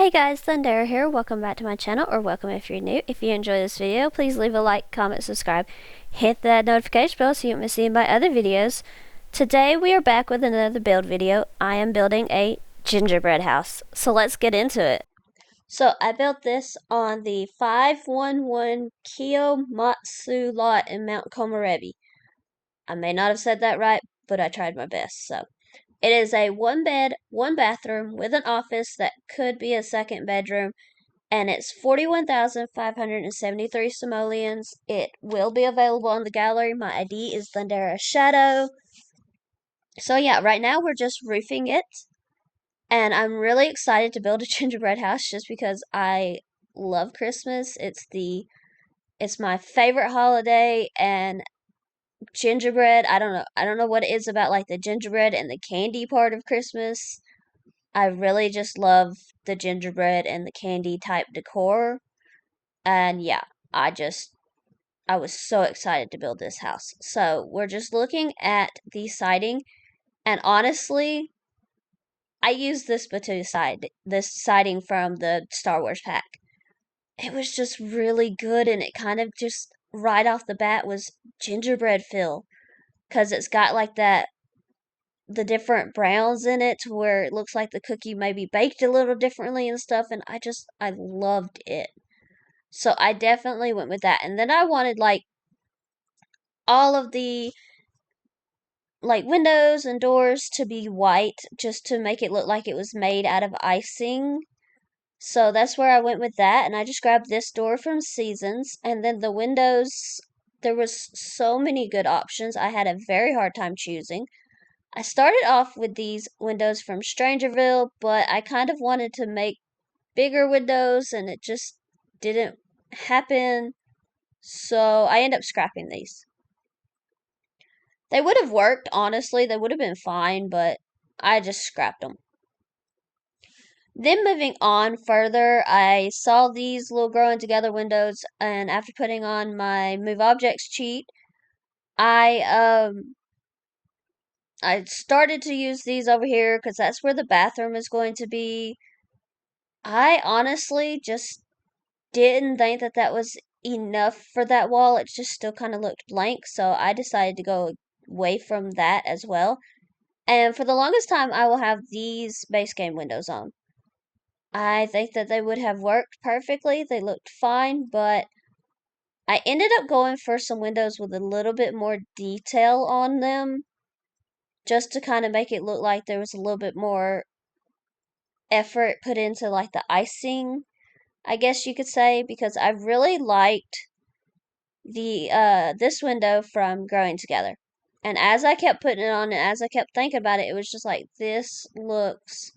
Hey guys, Thundera here. Welcome back to my channel, or welcome if you're new. If you enjoy this video, please leave a like, comment, subscribe, hit that notification bell so you don't miss any of my other videos. Today we are back with another build video. I am building a gingerbread house, so let's get into it. So I built this on the 511 Kiyomatsu lot in Mount Komorebi. I may not have said that right, but I tried my best. So it is a one bed, one bathroom with an office that could be a second bedroom, and it's 41,573 simoleons. It will be available on the gallery. My ID is Thundera Shadow. So yeah, right now we're just roofing it, and I'm really excited to build a gingerbread house just because I love Christmas. It's my favorite holiday, and gingerbread, I don't know what it is about like the gingerbread and the candy part of Christmas. I really just love the gingerbread and the candy type decor. And yeah, I was so excited to build this house. So we're just looking at the siding, and honestly, I used this siding from the Star Wars pack. It was just really good, and it kind of just right off the bat was gingerbread feel, because it's got like the different browns in it to where it looks like the cookie may be baked a little differently and stuff, and I loved it. So I definitely went with that. And then I wanted like all of the like windows and doors to be white just to make it look like it was made out of icing. So that's where I went with that, and I just grabbed this door from Seasons, and then the windows, there was so many good options. I had a very hard time choosing. I started off with these windows from Strangerville, but I kind of wanted to make bigger windows and it just didn't happen. So I ended up scrapping these. They would have worked, honestly. They would have been fine, but I just scrapped them. Then moving on further, I saw these little growing together windows, and after putting on my move objects cheat, I I started to use these over here because that's where the bathroom is going to be. I honestly just didn't think that that was enough for that wall. It just still kind of looked blank, so I decided to go away from that as well. And for the longest time, I will have these base game windows on. I think that they would have worked perfectly. They looked fine, but I ended up going for some windows with a little bit more detail on them, just to kind of make it look like there was a little bit more effort put into like the icing, I guess you could say, because I really liked the this window from Growing Together. And as I kept putting it on and as I kept thinking about it, it was just like this looks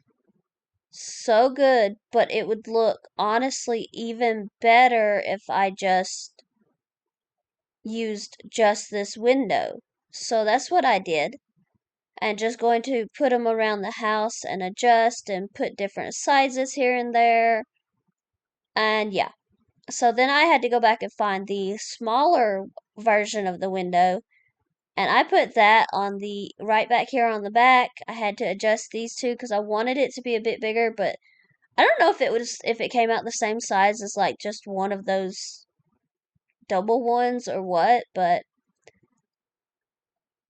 so good, but it would look honestly even better if I just used just this window. So that's what I did. And just going to put them around the house and adjust and put different sizes here and there. And yeah. So then I had to go back and find the smaller version of the window, and I put that on the right back here on the back. I had to adjust these two because I wanted it to be a bit bigger, but I don't know if it came out the same size as like just one of those double ones or what, but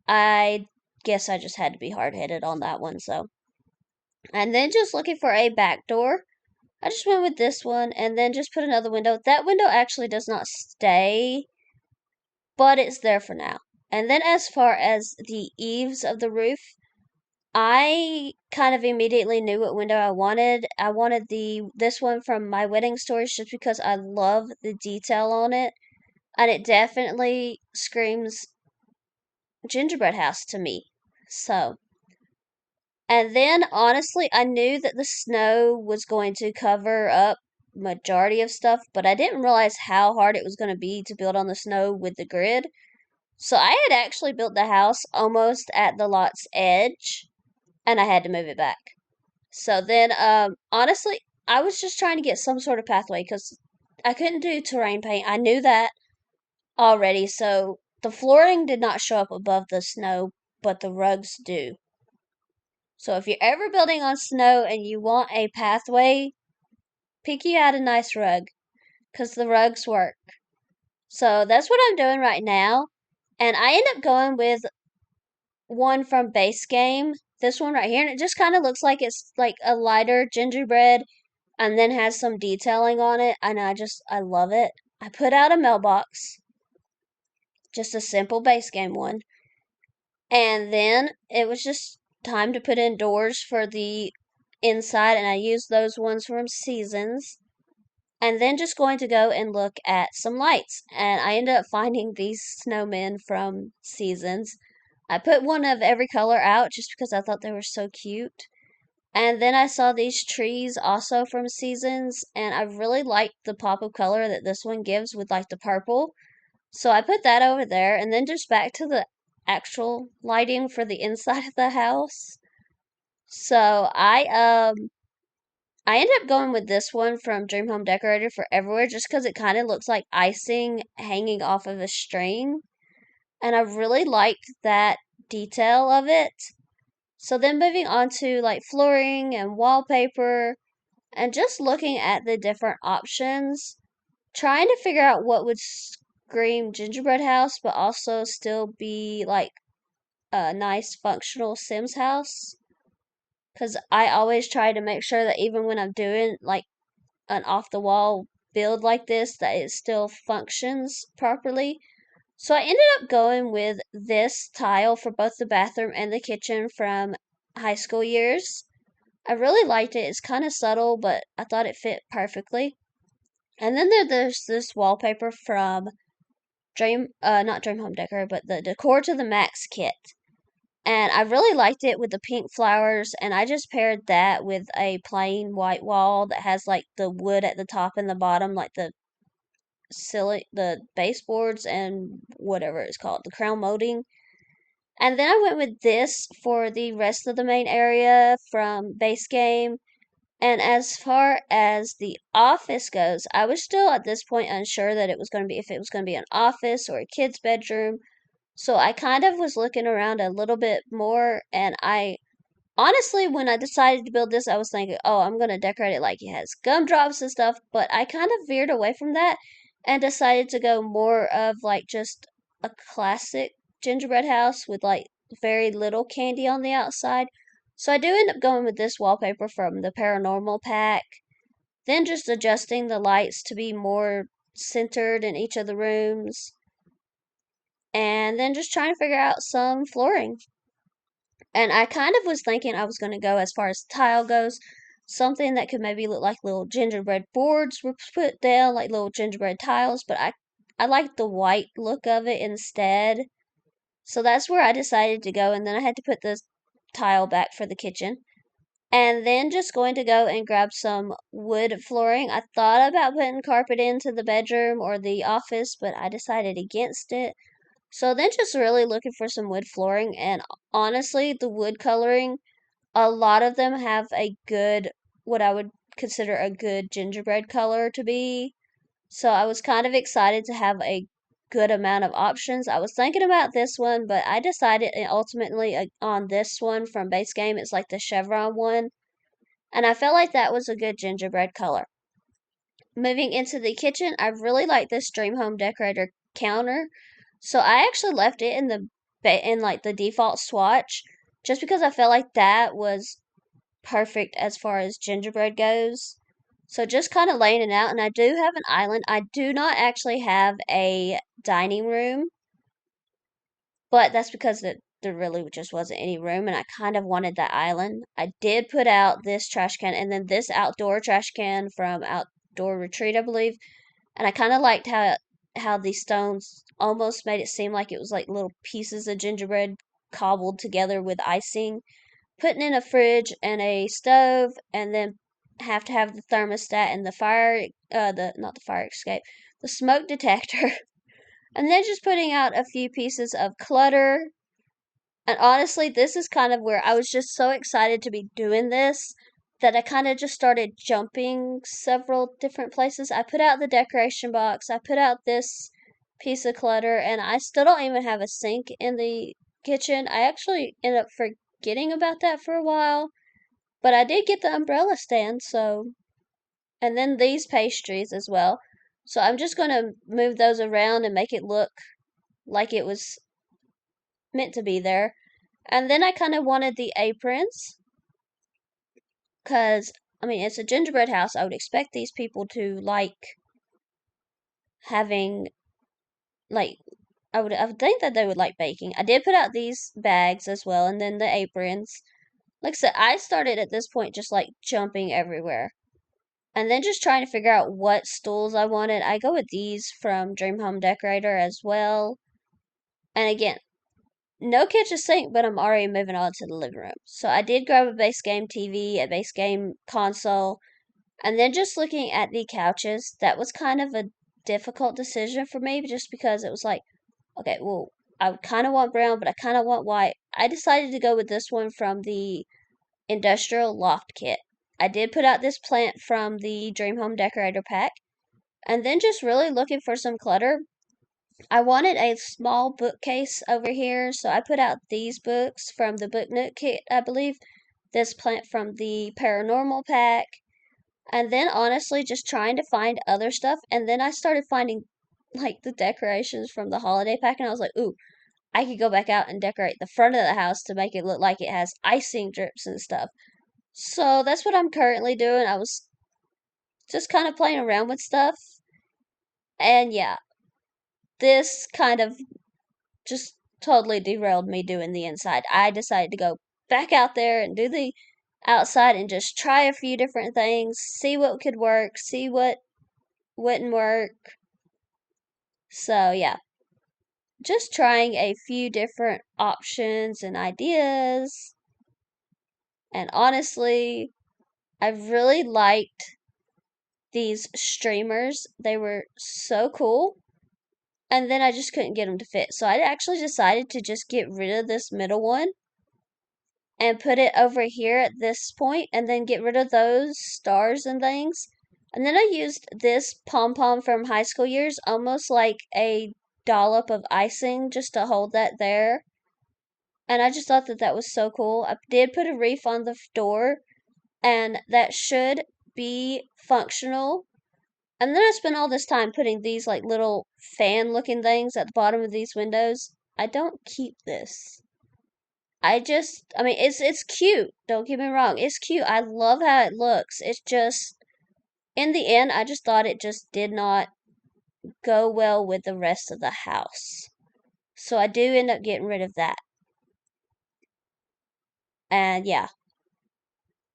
I guess I just had to be hard-headed on that one, so. And then just looking for a back door, I just went with this one and then just put another window. That window actually does not stay, but it's there for now. And then as far as the eaves of the roof, I kind of immediately knew what window I wanted. I wanted this one from My Wedding Stories just because I love the detail on it, and it definitely screams gingerbread house to me. So, and then honestly, I knew that the snow was going to cover up majority of stuff, but I didn't realize how hard it was going to be to build on the snow with the grid. So I had actually built the house almost at the lot's edge, and I had to move it back. So then, honestly, I was just trying to get some sort of pathway because I couldn't do terrain paint. I knew that already, so the flooring did not show up above the snow, but the rugs do. So if you're ever building on snow and you want a pathway, pick you out a nice rug, because the rugs work. So that's what I'm doing right now. And I end up going with one from Base Game. This one right here. And it just kind of looks like it's like a lighter gingerbread and then has some detailing on it. And I love it. I put out a mailbox, just a simple Base Game one. And then it was just time to put in doors for the inside. And I used those ones from Seasons. And then just going to go and look at some lights. And I ended up finding these snowmen from Seasons. I put one of every color out just because I thought they were so cute. And then I saw these trees also from Seasons, and I really liked the pop of color that this one gives with like the purple. So I put that over there, and then just back to the actual lighting for the inside of the house. So I ended up going with this one from Dream Home Decorator for everywhere just because it kind of looks like icing hanging off of a string. And I really liked that detail of it. So then moving on to like flooring and wallpaper and just looking at the different options, trying to figure out what would scream gingerbread house but also still be like a nice functional Sims house. Because I always try to make sure that even when I'm doing like an off the wall build like this, that it still functions properly. So I ended up going with this tile for both the bathroom and the kitchen from high school years. I really liked it. It's kind of subtle, but I thought it fit perfectly. And then there's this wallpaper from not Dream Home Decor, but the Decor to the Max kit. And I really liked it with the pink flowers, and I just paired that with a plain white wall that has like the wood at the top and the bottom, like the baseboards and whatever it's called, the crown molding. And then I went with this for the rest of the main area from Base Game. And as far as the office goes, I was still at this point unsure that it was going to be if it was going to be an office or a kid's bedroom. So I kind of was looking around a little bit more, and I honestly, when I decided to build this, I was thinking, oh, I'm going to decorate it like it has gumdrops and stuff, but I kind of veered away from that and decided to go more of like just a classic gingerbread house with like very little candy on the outside. So I do end up going with this wallpaper from the paranormal pack, then just adjusting the lights to be more centered in each of the rooms, and then just trying to figure out some flooring. And I kind of was thinking I was going to go as far as tile goes, something that could maybe look like little gingerbread boards were put down, like little gingerbread tiles, but I like the white look of it instead. So that's where I decided to go, and then I had to put the tile back for the kitchen. And then just going to go and grab some wood flooring. I thought about putting carpet into the bedroom or the office, but I decided against it. So then just really looking for some wood flooring, and honestly, the wood coloring, a lot of them have a good, what I would consider a good gingerbread color to be. So I was kind of excited to have a good amount of options. I was thinking about this one, but I decided ultimately on this one from Base Game. It's like the chevron one, and I felt like that was a good gingerbread color. Moving into the kitchen, I really like this Dream Home Decorator counter. So I actually left it in in like the default swatch just because I felt like that was perfect as far as gingerbread goes. So just kind of laying it out, and I do have an island. I do not actually have a dining room, but that's because there really just wasn't any room, and I kind of wanted that island. I did put out this trash can and then this outdoor trash can from Outdoor Retreat, I believe, and I kind of liked how these stones almost made it seem like it was like little pieces of gingerbread cobbled together with icing. Putting in a fridge and a stove, and then have to have the thermostat and the the not the fire escape, the smoke detector, and then just putting out a few pieces of clutter. And honestly, this is kind of where I was just so excited to be doing this that I kind of just started jumping several different places. I put out the decoration box, I put out this piece of clutter, and I still don't even have a sink in the kitchen. I actually ended up forgetting about that for a while, but I did get the umbrella stand, so and then these pastries as well. So I'm just going to move those around and make it look like it was meant to be there. And then I kind of wanted the aprons because, I mean, it's a gingerbread house. I would expect these people to like having, like, I would think that they would like baking. I did put out these bags as well, and then the aprons. Like I said, I started at this point just like jumping everywhere. And then just trying to figure out what stools I wanted. I go with these from Dream Home Decorator as well. And again, no kitchen sink, but I'm already moving on to the living room. So I did grab a base game TV, a base game console, and then just looking at the couches, that was kind of a difficult decision for me just because it was like, okay, well, I kind of want brown, but I kind of want white. I decided to go with this one from the Industrial Loft Kit. I did put out this plant from the Dream Home Decorator pack, and then just really looking for some clutter. I wanted a small bookcase over here, so I put out these books from the Book Nook kit, I believe. This plant from the Paranormal pack. And then honestly, just trying to find other stuff. And then I started finding like the decorations from the holiday pack, and I was like, ooh, I could go back out and decorate the front of the house to make it look like it has icing drips and stuff. So that's what I'm currently doing. I was just kind of playing around with stuff. And yeah, this kind of just totally derailed me doing the inside. I decided to go back out there and do the outside and just try a few different things, see what could work, see what wouldn't work. So, yeah, just trying a few different options and ideas. And honestly, I really liked these streamers. They were so cool. And then I just couldn't get them to fit. So I actually decided to just get rid of this middle one and put it over here at this point and then get rid of those stars and things. And then I used this pom pom from high school years, almost like a dollop of icing just to hold that there. And I just thought that that was so cool. I did put a reef on the door, and that should be functional. And then I spent all this time putting these like little fan looking things at the bottom of these windows. I don't keep this. I mean, it's cute. Don't get me wrong. It's cute. I love how it looks. It's just, in the end, I just thought it just did not go well with the rest of the house. So I do end up getting rid of that. And yeah,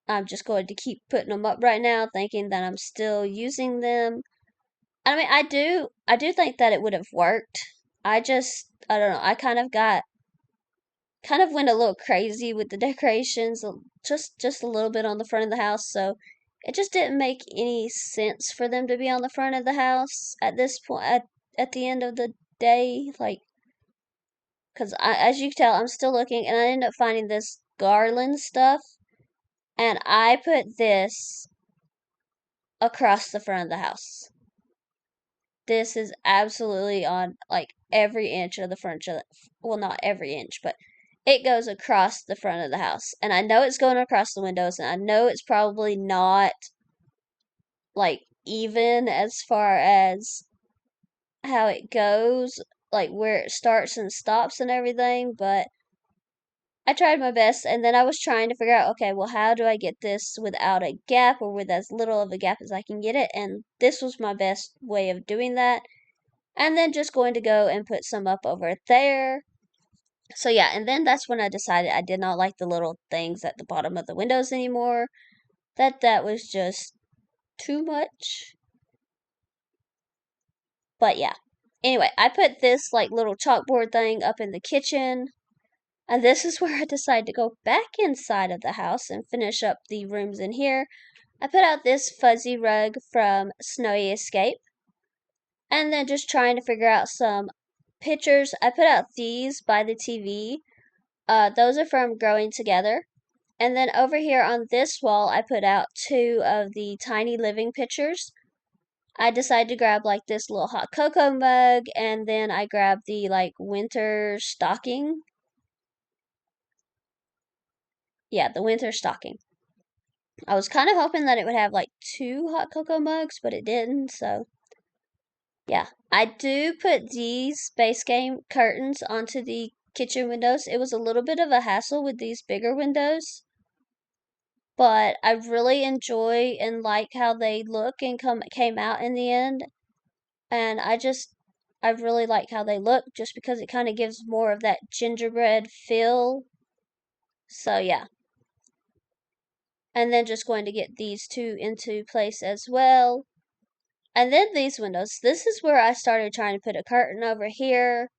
I'm just going to keep putting them up right now, thinking that I'm still using them. I mean, I do think that it would have worked. I don't know. I kind of went a little crazy with the decorations, just a little bit on the front of the house, so it just didn't make any sense for them to be on the front of the house at this point at the end of the day, like because as you can tell, I'm still looking, and I ended up finding this garland stuff, and I put this across the front of the house. This is absolutely on like every inch of the furniture. Well, not every inch, but it goes across the front of the house. And I know it's going across the windows, and I know it's probably not like even as far as how it goes, like where it starts and stops and everything, but I tried my best, and then I was trying to figure out, okay, well, how do I get this without a gap or with as little of a gap as I can get it? And this was my best way of doing that. And then just going to go and put some up over there. So yeah, and then that's when I decided I did not like the little things at the bottom of the windows anymore. That was just too much. But yeah. Anyway, I put this like little chalkboard thing up in the kitchen. And this is where I decided to go back inside of the house and finish up the rooms in here. I put out this fuzzy rug from Snowy Escape. And then just trying to figure out some pictures. I put out these by the TV. Those are from Growing Together. And then over here on this wall, I put out two of the tiny living pictures. I decided to grab like this little hot cocoa mug, and then I grabbed the like winter stocking. Yeah, the winter stocking. I was kind of hoping that it would have like 2 hot cocoa mugs, but it didn't, so yeah. I do put these base game curtains onto the kitchen windows. It was a little bit of a hassle with these bigger windows, but I really enjoy and like how they look and came out in the end. And I really like how they look just because it kind of gives more of that gingerbread feel. So yeah. And then just going to get these two into place as well. And then these windows. This is where I started trying to put a curtain over here.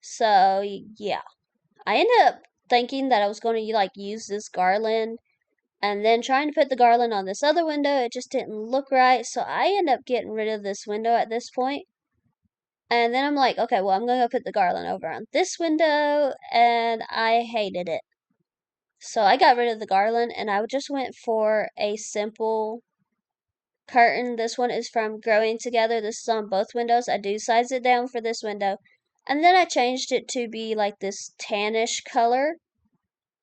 So yeah. I ended up thinking that I was going to like use this garland and then trying to put the garland on this other window. It just didn't look right. So I ended up getting rid of this window at this point. And then I'm like, okay, well, I'm going to go put the garland over on this window. And I hated it. So I got rid of the garland and I just went for a simple curtain. This one is from Growing Together. This is on both windows. I do size it down for this window. And then I changed it to be like this tannish color.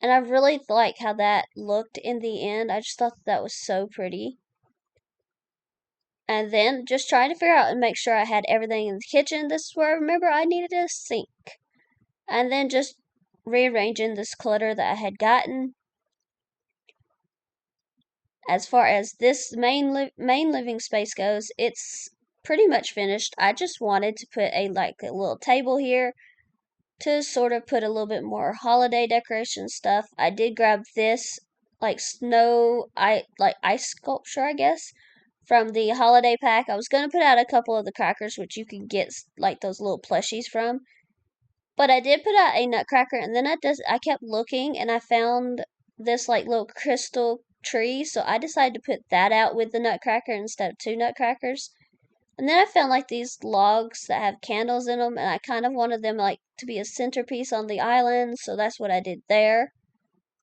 And I really like how that looked in the end. I just thought that was so pretty. And then just trying to figure out and make sure I had everything in the kitchen. This is where I remember I needed a sink. And then just rearranging this clutter that I had gotten. As far as this main living space goes, it's pretty much finished. I just wanted to put a little table here to sort of put a little bit more holiday decoration stuff. I did grab this ice sculpture, I guess, from the holiday pack. I was gonna put out a couple of the crackers, which you can get like those little plushies from. But I did put out a nutcracker, and then I kept looking, and I found this like little crystal tree, so I decided to put that out with the nutcracker instead of two nutcrackers. And then I found like these logs that have candles in them, and I kind of wanted them like to be a centerpiece on the island, so that's what I did there.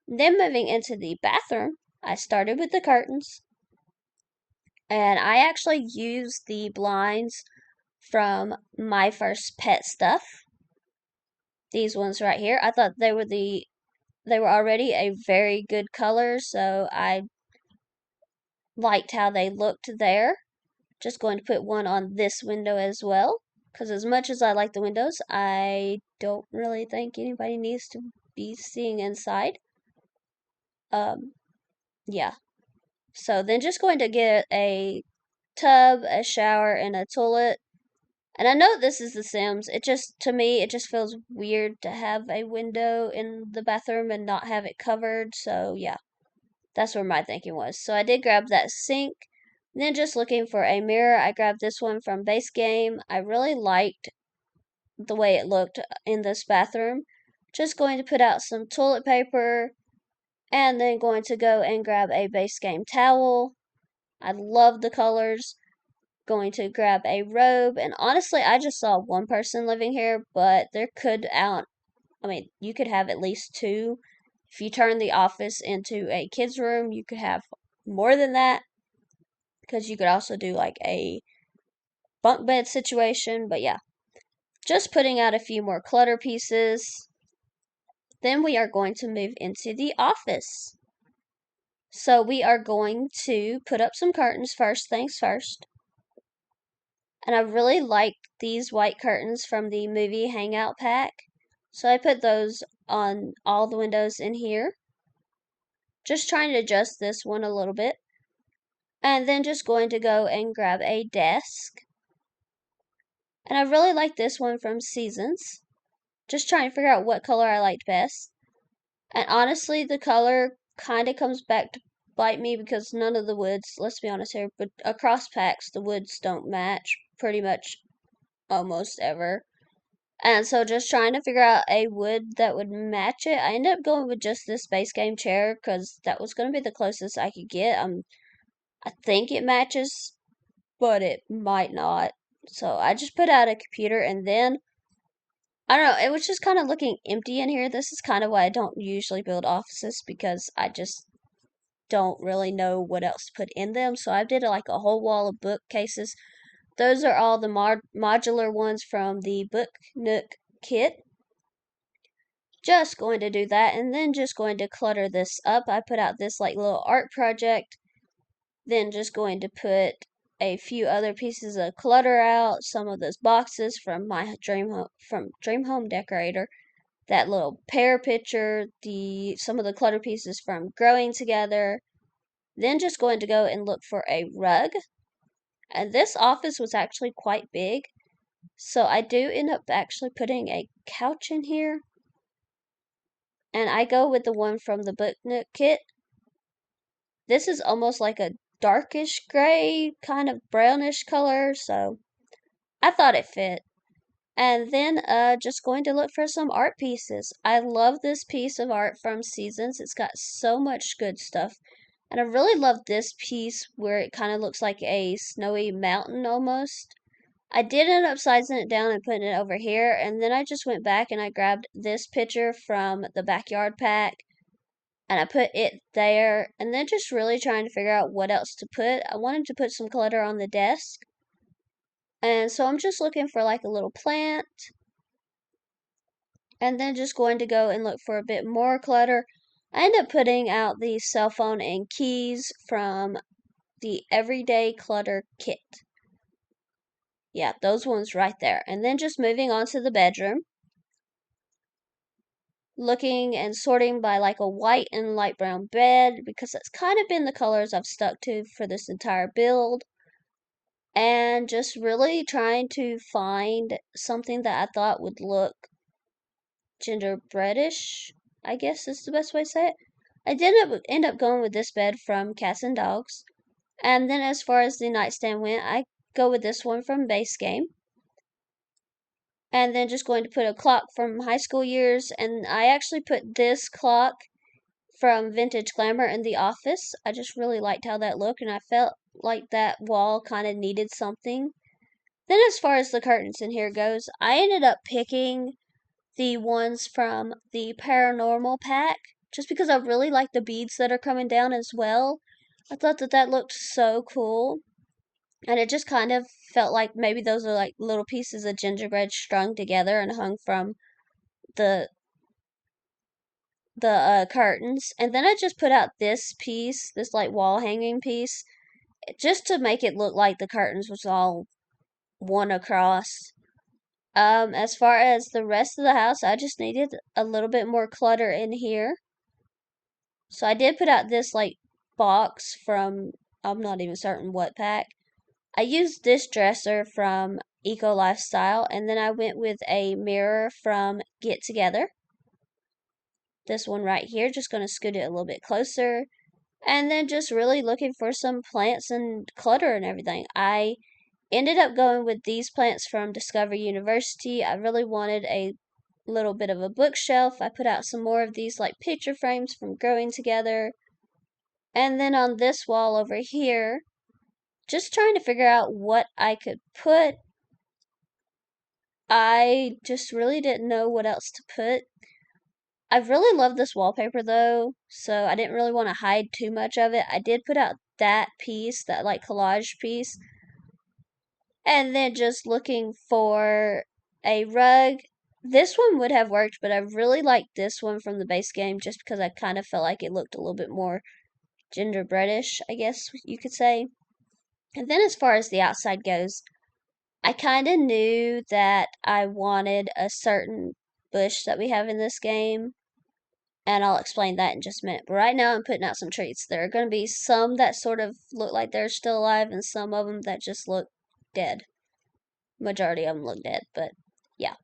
Then moving into the bathroom, I started with the curtains, and I actually used the blinds from My First Pet Stuff. These ones right here. I thought they were already a very good color, so I liked how they looked there. Just going to put one on this window as well, because as much as I like the windows, I don't really think anybody needs to be seeing inside. Um, yeah. So then just going to get a tub, a shower, and a toilet. And I know this is The Sims. To me, it just feels weird to have a window in the bathroom and not have it covered. So yeah. That's where my thinking was. So I did grab that sink. Then just looking for a mirror, I grabbed this one from Base Game. I really liked the way it looked in this bathroom. Just going to put out some toilet paper and then going to go and grab a Base Game towel. I love the colors. Going to grab a robe, and honestly, I just saw one person living here, but you could have at least two. If you turn the office into a kids' room, you could have more than that because you could also do like a bunk bed situation. But yeah, just putting out a few more clutter pieces. Then we are going to move into the office. So we are going to put up some curtains first things first. And I really like these white curtains from the movie Hangout pack. So I put those on all the windows in here. Just trying to adjust this one a little bit. And then just going to go and grab a desk. And I really like this one from Seasons. Just trying to figure out what color I liked best. And honestly, the color kind of comes back to bite me because none of the woods, let's be honest here, but across packs, the woods don't match pretty much almost ever. And so just trying to figure out a wood that would match it. I ended up going with just this base game chair because that was going to be the closest I could get. I think it matches, but it might not. So I just put out a computer and then I don't know, it was just kind of looking empty in here. This is kind of why I don't usually build offices because I just don't really know what else to put in them. So I did like a whole wall of bookcases. Those are all the modular ones from the Book Nook kit. just going to do that and then just going to clutter this up. I put out this like little art project, then just going to put a few other pieces of clutter out, some of those boxes from my Dream Home Decorator, that little pear picture, the some of the clutter pieces from Growing Together. Then just going to go and look for a rug. And this office was actually quite big, so I do end up actually putting a couch in here. And I go with the one from the Book Nook kit. This is almost like a darkish gray, kind of brownish color, so I thought it fit. And then just going to look for some art pieces. I love this piece of art from Seasons. It's got so much good stuff. And I really love this piece where it kind of looks like a snowy mountain almost. I did end up sizing it down and putting it over here, and then I just went back and I grabbed this picture from the backyard pack and I put it there, and then just really trying to figure out what else to put. I wanted to put some clutter on the desk, and so I'm just looking for like a little plant, and then just going to go and look for a bit more clutter. I end up putting out the cell phone and keys from the Everyday Clutter Kit. Yeah, those ones right there. And then just moving on to the bedroom, looking and sorting by like a white and light brown bed because that's kind of been the colors I've stuck to for this entire build. And just really trying to find something that I thought would look gingerbreadish, I guess is the best way to say it. I did end up going with this bed from Cats and Dogs. And then as far as the nightstand went, I go with this one from Base Game. And then just going to put a clock from high school years. And I actually put this clock from Vintage Glamour in the office. I just really liked how that looked, and I felt like that wall kind of needed something. Then as far as the curtains in here goes, I ended up picking the ones from the Paranormal pack just because I really like the beads that are coming down as well. I thought that that looked so cool. And it just kind of felt like maybe those are like little pieces of gingerbread strung together and hung from the curtains. And then I just put out this piece, this like wall hanging piece, just to make it look like the curtains was all one across. As far as the rest of the house, I just needed a little bit more clutter in here. So I did put out this like box from, I'm not even certain what pack. I used this dresser from Eco Lifestyle, and then I went with a mirror from Get Together. This one right here, just going to scoot it a little bit closer. And then just really looking for some plants and clutter and everything. I ended up going with these plants from Discovery University. I really wanted a little bit of a bookshelf. I put out some more of these like picture frames from Growing Together. And then on this wall over here, just trying to figure out what I could put. I just really didn't know what else to put. I really love this wallpaper though, so I didn't really want to hide too much of it. I did put out that piece, that like collage piece, and then just looking for a rug. This one would have worked, but I really liked this one from the base game just because I kind of felt like it looked a little bit more gingerbreadish, I guess you could say. And then as far as the outside goes, I kind of knew that I wanted a certain bush that we have in this game, and I'll explain that in just a minute. But right now, I'm putting out some treats. There are going to be some that sort of look like they're still alive, and some of them that just look dead. Majority of them look dead, but yeah.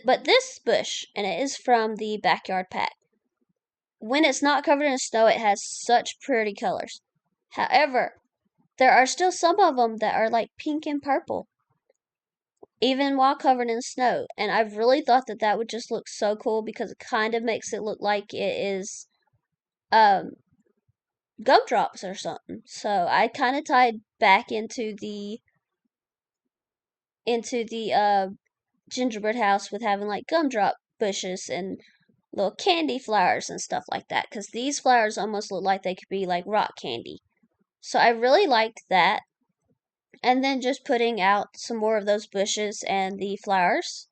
But this bush, and it is from the Backyard Pack. When it's not covered in snow, it has such pretty colors. However, there are still some of them that are like pink and purple, even while covered in snow. And I really thought that that would just look so cool because it kind of makes it look like it is um gumdrops or something. So I kind of tied back into the gingerbread house with having like gumdrop bushes and little candy flowers and stuff like that because these flowers almost look like they could be like rock candy. So I really liked that. And then just putting out some more of those bushes and the flowers.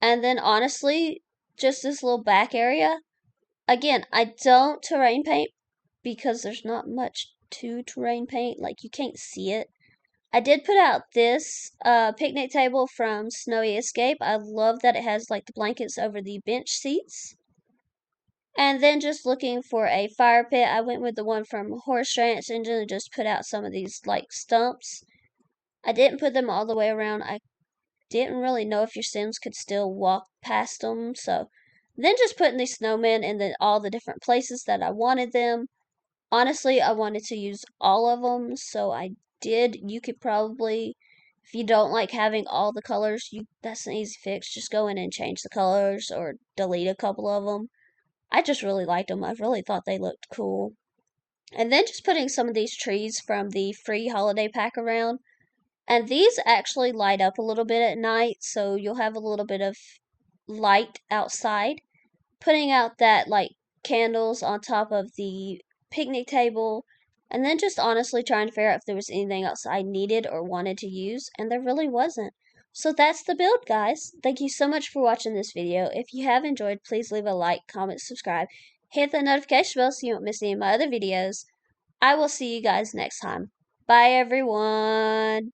And then honestly, just this little back area. Again, I don't terrain paint because there's not much to terrain paint. Like, you can't see it. I did put out this picnic table from Snowy Escape. I love that it has like the blankets over the bench seats. And then just looking for a fire pit, I went with the one from Horse Ranch and just put out some of these like stumps. I didn't put them all the way around. I didn't really know if your Sims could still walk past them, so then just putting these snowmen in all the different places that I wanted them. Honestly, I wanted to use all of them, so I did. You could probably, if you don't like having all the colors, that's an easy fix. Just go in and change the colors or delete a couple of them. I just really liked them. I really thought they looked cool. And then just putting some of these trees from the free holiday pack around. And these actually light up a little bit at night, so you'll have a little bit of light outside. Putting out that like candles on top of the picnic table, and then just honestly trying to figure out if there was anything else I needed or wanted to use, and there really wasn't. So that's the build, guys. Thank you so much for watching this video. If you have enjoyed, please leave a like, comment, subscribe, hit the notification bell so you don't miss any of my other videos. I will see you guys next time. Bye, everyone.